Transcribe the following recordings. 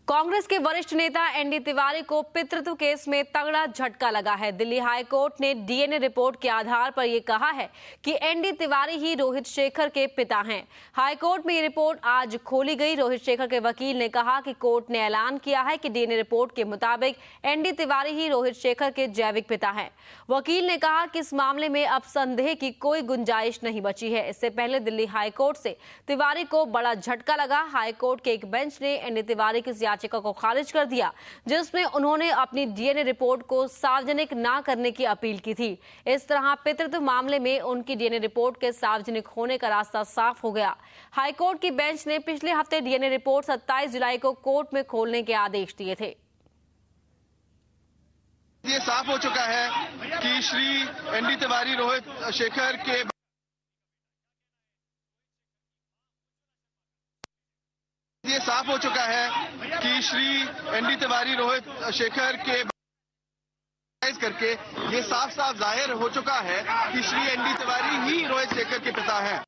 कांग्रेस के वरिष्ठ नेता एनडी तिवारी को पितृत्व केस में तगड़ा झटका लगा है। दिल्ली हाई कोर्ट ने डीएनए रिपोर्ट के आधार पर यह कहा है कि एनडी तिवारी ही रोहित शेखर के पिता हैं। हाई कोर्ट में ये रिपोर्ट आज खोली गई। रोहित शेखर के वकील ने कहा कि कोर्ट ने ऐलान किया है कि डीएनए रिपोर्ट के मुताबिक एनडी तिवारी ही रोहित शेखर के जैविक पिता हैं। वकील ने कहा कि इस मामले में अब संदेह की कोई गुंजाइश नहीं बची है। इससे पहले दिल्ली हाई कोर्ट से तिवारी को बड़ा झटका लगा। हाई कोर्ट के एक बेंच ने एनडी तिवारी की याचिका को खारिज कर दिया, जिसमें उन्होंने अपनी डीएनए रिपोर्ट को सार्वजनिक न करने की अपील की थी। इस तरह पितृत्व मामले में उनकी डीएनए रिपोर्ट के सार्वजनिक होने का रास्ता साफ हो गया। हाईकोर्ट की बेंच ने पिछले हफ्ते डीएनए रिपोर्ट 27 जुलाई को कोर्ट में खोलने के आदेश दिए थे। ये साफ हो चुका है कि श्री एनडी तिवारी रोहित शेखर के साफ हो चुका है कि श्री एनडी तिवारी रोहित शेखर के करके ये साफ साफ जाहिर हो चुका है कि श्री एनडी तिवारी ही रोहित शेखर के पिता हैं।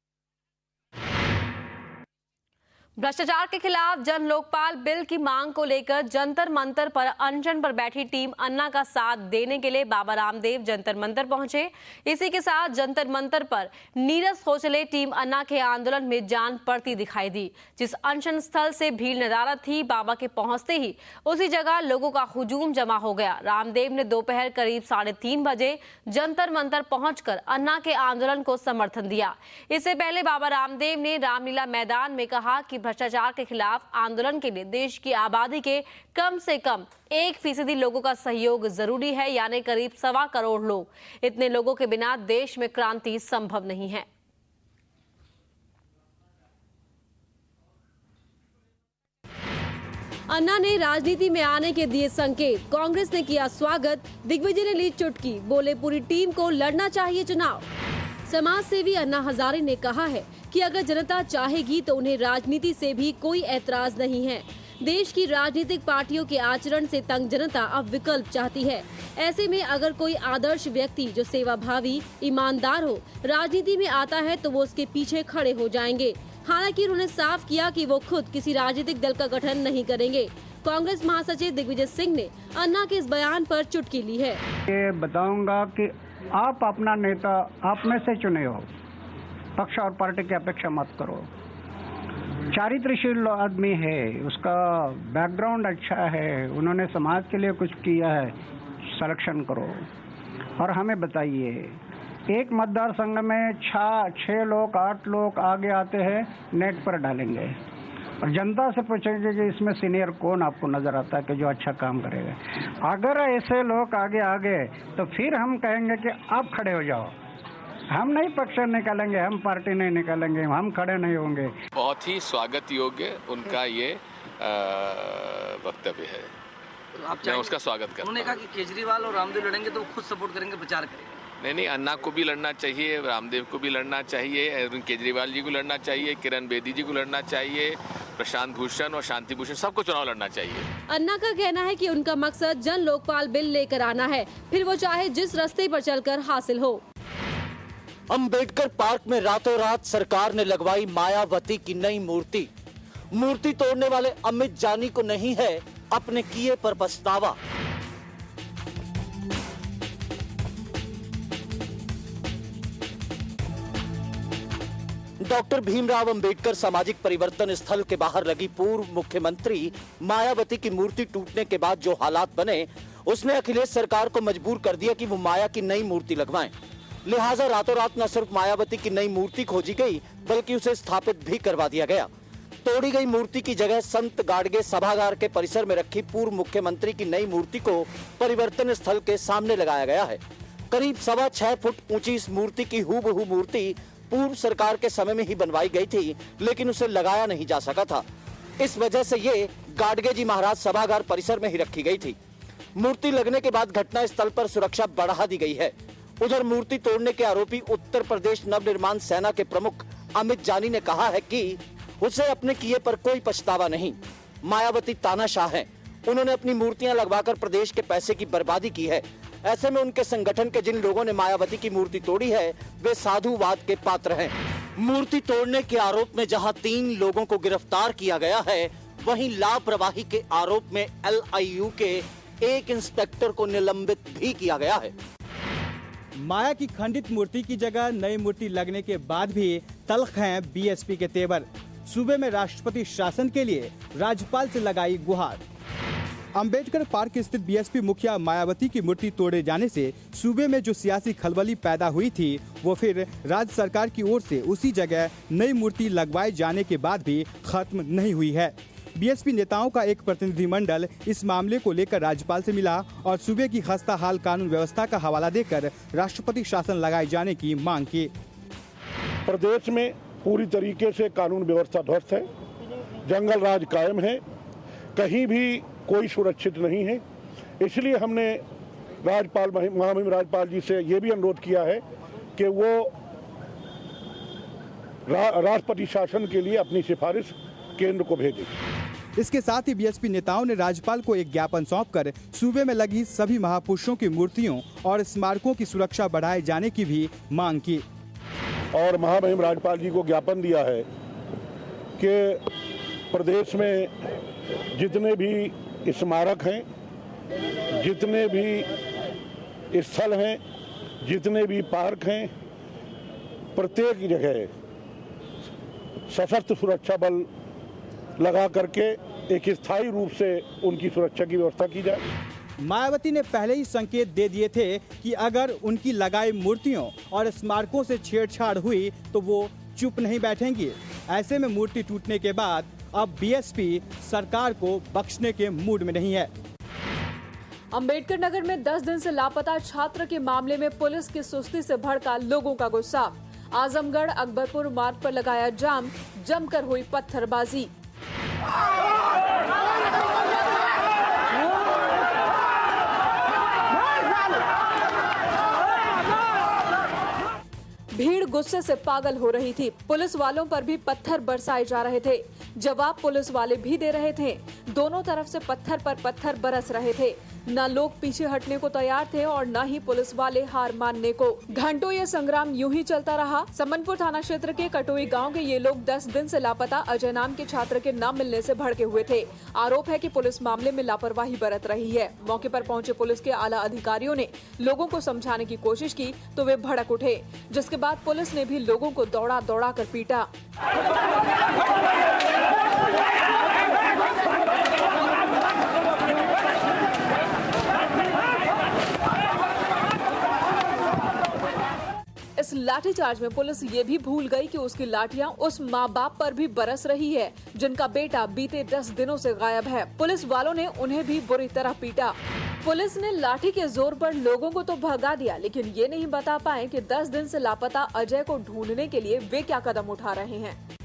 भ्रष्टाचार के खिलाफ जन लोकपाल बिल की मांग को लेकर जंतर मंतर पर अनशन पर बैठी टीम अन्ना का साथ देने के लिए बाबा रामदेव जंतर मंतर पहुंचे। इसी के साथ जंतर मंतर पर नीरस हो चले टीम अन्ना के आंदोलन में जान पड़ती दिखाई दी। जिस अनशन स्थल से भीड़ नदारत थी, बाबा के पहुंचते ही उसी जगह लोगों का हुजूम जमा हो गया। रामदेव ने दोपहर करीब 3:30 बजे जंतर मंतर पहुंचकर अन्ना के आंदोलन को समर्थन दिया। इससे पहले बाबा रामदेव ने रामलीला मैदान में कहा कि भ्रष्टाचार के खिलाफ आंदोलन के लिए देश की आबादी के कम से कम 1% लोगों का सहयोग जरूरी है, यानी करीब 1.25 करोड़ लोग। इतने लोगों के बिना देश में क्रांति संभव नहीं है। अन्ना ने राजनीति में आने के दिए संकेत, कांग्रेस ने किया स्वागत, दिग्विजय ने ली चुटकी, बोले पूरी टीम को लड़ना चाहिए चुनाव। समाज सेवी अन्ना हजारे ने कहा है कि अगर जनता चाहेगी तो उन्हें राजनीति से भी कोई ऐतराज नहीं है। देश की राजनीतिक पार्टियों के आचरण से तंग जनता अब विकल्प चाहती है। ऐसे में अगर कोई आदर्श व्यक्ति जो सेवाभावी, ईमानदार हो, राजनीति में आता है तो वो उसके पीछे खड़े हो जाएंगे। हालांकि उन्होंने साफ किया कि वो खुद किसी राजनीतिक दल का गठन नहीं करेंगे। कांग्रेस महासचिव दिग्विजय सिंह ने अन्ना के इस बयान पर चुटकी ली है। ये बताऊंगा कि आप अपना नेता आप में से चुने हो, पक्ष और पार्टी की अपेक्षा मत करो। चारित्रशील आदमी है, उसका बैकग्राउंड अच्छा है, उन्होंने समाज के लिए कुछ किया है, सिलेक्शन करो और हमें बताइए। एक मतदार संघ में 6 लोग 8 लोग आगे आते हैं, नेट पर डालेंगे और जनता से पूछेंगे कि इसमें सीनियर कौन आपको नजर आता है कि जो अच्छा काम करेगा। अगर ऐसे लोग आगे आ गए तो फिर हम कहेंगे कि आप खड़े हो जाओ। हम नहीं पक्ष निकालेंगे, हम पार्टी नहीं निकालेंगे, हम खड़े नहीं होंगे। बहुत ही स्वागत योग्य उनका ये वक्तव्य है, मैं उसका स्वागत करता हूं। उन्होंने कहा कि केजरीवाल और रामदेव लड़ेंगे तो खुद सपोर्ट करेंगे, प्रचार करेंगे। नहीं, अन्ना को भी लड़ना चाहिए, रामदेव को भी लड़ना चाहिए, अरविंद केजरीवाल जी को लड़ना चाहिए, किरण बेदी जी को लड़ना चाहिए, प्रशांत भूषण और शांति भूषण, सबको चुनाव लड़ना चाहिए। अन्ना का कहना है कि उनका मकसद जन लोकपाल बिल लेकर आना है, फिर वो चाहे जिस रास्ते पर चलकर हासिल हो। अंबेडकर पार्क में रातों रात सरकार ने लगवाई मायावती की नई मूर्ति। मूर्ति तोड़ने वाले अमित जानी को नहीं है अपने किए पर पछतावा। डॉक्टर भीमराव अंबेडकर सामाजिक परिवर्तन स्थल के बाहर लगी पूर्व मुख्यमंत्री मायावती की मूर्ति टूटने के बाद जो हालात बने, उसने अखिलेश सरकार को मजबूर कर दिया कि वो माया की नई मूर्ति लगवाएं। लिहाजा रातों रात न सिर्फ मायावती की नई मूर्ति खोजी गई, बल्कि उसे स्थापित भी करवा दिया गया। तोड़ी गई मूर्ति की जगह संत गाडगे सभागार के परिसर में रखी पूर्व मुख्यमंत्री की नई मूर्ति को परिवर्तन स्थल के सामने लगाया गया है। करीब 6.25 फुट ऊंची इस मूर्ति की हूबहू मूर्ति पूर्व सरकार के समय में ही बनवाई गई थी, लेकिन उसे लगाया नहीं जा सका था। इस वजह से ये गाडगे जी महाराज सभागार परिसर में ही रखी गई थी। मूर्ति लगने के बाद घटना स्थल पर सुरक्षा बढ़ा दी गई है। उधर मूर्ति तोड़ने के आरोपी उत्तर प्रदेश नवनिर्माण सेना के प्रमुख अमित जानी ने कहा है कि उसे अपने किए पर कोई पछतावा नहीं। मायावती तानाशाह हैं, उन्होंने अपनी मूर्तियां लगवाकर प्रदेश के पैसे की बर्बादी की है। ऐसे में उनके संगठन के जिन लोगों ने मायावती की मूर्ति तोड़ी है, वे साधुवाद के पात्र हैं। मूर्ति तोड़ने के आरोप में जहां 3 लोगों को गिरफ्तार किया गया है, वहीं लापरवाही के आरोप में LIU के एक इंस्पेक्टर को निलंबित भी किया गया है। माया की खंडित मूर्ति की जगह नई मूर्ति लगने के बाद भी तल्ख हैं BSP के तेवर। सूबे में राष्ट्रपति शासन के लिए राज्यपाल से लगाई गुहार। अंबेडकर पार्क स्थित BSP मुखिया मायावती की मूर्ति तोड़े जाने से सूबे में जो सियासी खलबली पैदा हुई थी वो फिर राज्य सरकार की ओर से उसी जगह नई मूर्ति लगवाए जाने के बाद भी खत्म नहीं हुई है। BSP नेताओं का एक प्रतिनिधिमंडल इस मामले को लेकर राज्यपाल से मिला और सूबे की खस्ता हाल कानून व्यवस्था का हवाला देकर राष्ट्रपति शासन लगाए जाने की मांग की। प्रदेश में पूरी तरीके से कानून व्यवस्था ध्वस्त है, जंगल राज कायम है, कहीं भी कोई सुरक्षित नहीं है। इसलिए हमने राज्यपाल महामहिम राज्यपाल जी से ये भी अनुरोध किया है कि वो राष्ट्रपति शासन के लिए अपनी सिफारिश केंद्र को भेजें। इसके साथ ही BSP नेताओं ने राज्यपाल को एक ज्ञापन सौंपकर सूबे में लगी सभी महापुरुषों की मूर्तियों और स्मारकों की सुरक्षा बढ़ाए जाने की भी मांग की। और महामहिम राज्यपाल जी को ज्ञापन दिया है कि प्रदेश में जितने भी स्मारक हैं, जितने भी स्थल हैं, जितने भी पार्क हैं, प्रत्येक जगह सशस्त्र सुरक्षा बल लगा करके एक स्थायी रूप से उनकी सुरक्षा की व्यवस्था की जाए। मायावती ने पहले ही संकेत दे दिए थे कि अगर उनकी लगाई मूर्तियों और स्मारकों से छेड़छाड़ हुई तो वो चुप नहीं बैठेंगी। ऐसे में मूर्ति टूटने के बाद अब BSP सरकार को बख्शने के मूड में नहीं है। अंबेडकर नगर में 10 दिन से लापता छात्र के मामले में पुलिस की सुस्ती से भड़का लोगों का गुस्सा। आजमगढ़ अकबरपुर मार्ग पर लगाया जाम, जमकर हुई पत्थरबाजी। भीड़ गुस्से से पागल हो रही थी। पुलिस वालों पर भी पत्थर बरसाए जा रहे थे। जवाब पुलिस वाले भी दे रहे थे। दोनों तरफ से पत्थर पर पत्थर बरस रहे थे। न लोग पीछे हटने को तैयार थे और न ही पुलिस वाले हार मानने को। घंटों ये संग्राम यूं ही चलता रहा। समनपुर थाना क्षेत्र के कटोई गांव के ये लोग 10 दिन से लापता अजय नाम के छात्र के न मिलने से भड़के हुए थे। आरोप है कि पुलिस मामले में लापरवाही बरत रही है। मौके पर पहुंचे पुलिस के आला अधिकारियों ने लोगों को समझाने की कोशिश की तो वे भड़क उठे, जिसके बाद पुलिस ने भी लोगों को दौड़ा दौड़ा कर पीटा। इस लाठीचार्ज में पुलिस ये भी भूल गई कि उसकी लाठियां उस माँ बाप पर भी बरस रही है जिनका बेटा बीते 10 दिनों से गायब है। पुलिस वालों ने उन्हें भी बुरी तरह पीटा। पुलिस ने लाठी के जोर पर लोगों को तो भगा दिया, लेकिन ये नहीं बता पाए कि 10 दिन से लापता अजय को ढूंढने के लिए वे क्या कदम उठा रहे हैं।